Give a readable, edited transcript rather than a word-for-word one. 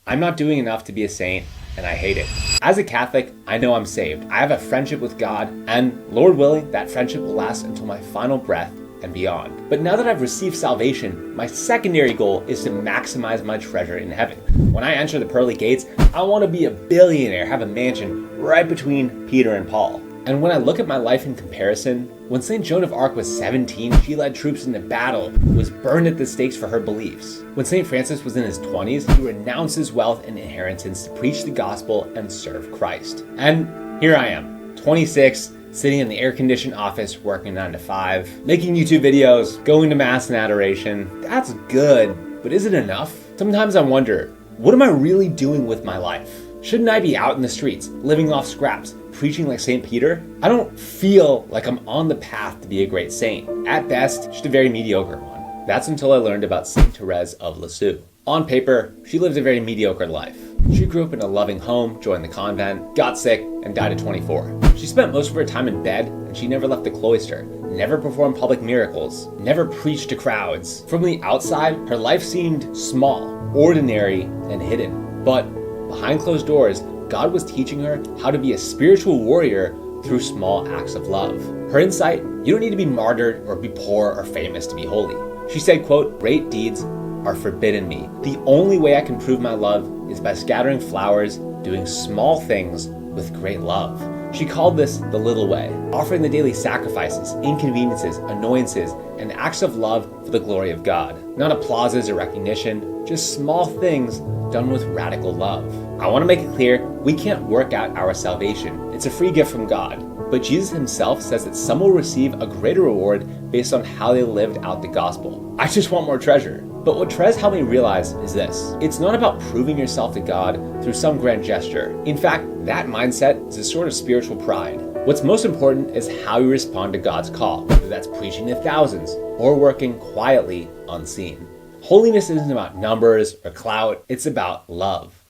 I'm not doing enough to be a saint, and I hate it. As a Catholic, I know I'm saved. I have a friendship with God, and Lord willing, that friendship will last until my final breath and beyond. But now that I've received salvation, my secondary goal is to maximize my treasure in heaven. When I enter the pearly gates, I want to be a billionaire, have a mansion right between Peter and Paul. And when I look at my life in comparison, when St. Joan of Arc was 17, she led troops into battle, was burned at the stakes for her beliefs. When St. Francis was in his 20s, he renounced his wealth and inheritance to preach the gospel and serve Christ. And here I am, 26, sitting in the air-conditioned office, working 9 to 5, making YouTube videos, going to Mass and adoration. That's good, but is it enough? Sometimes I wonder, what am I really doing with my life? Shouldn't I be out in the streets, living off scraps, preaching like St. Peter? I don't feel like I'm on the path to be a great saint. At best, just a very mediocre one. That's until I learned about St. Therese of Lisieux. On paper, she lived a very mediocre life. She grew up in a loving home, joined the convent, got sick, and died at 24. She spent most of her time in bed, and she never left the cloister, never performed public miracles, never preached to crowds. From the outside, her life seemed small, ordinary, and hidden. But behind closed doors, God was teaching her how to be a spiritual warrior through small acts of love. Her insight, you don't need to be martyred or be poor or famous to be holy. She said, quote, "Great deeds are forbidden me. The only way I can prove my love is by scattering flowers, doing small things with great love." She called this the little way, offering the daily sacrifices, inconveniences, annoyances, and acts of love for the glory of God. Not applauses or recognition, just small things done with radical love. I want to make it clear, we can't work out our salvation. It's a free gift from God. But Jesus himself says that some will receive a greater reward based on how they lived out the gospel. I just want more treasure. But what Therese helped me realize is this. It's not about proving yourself to God through some grand gesture. In fact, that mindset is a sort of spiritual pride. What's most important is how you respond to God's call, whether that's preaching to thousands or working quietly unseen. Holiness isn't about numbers or clout, it's about love.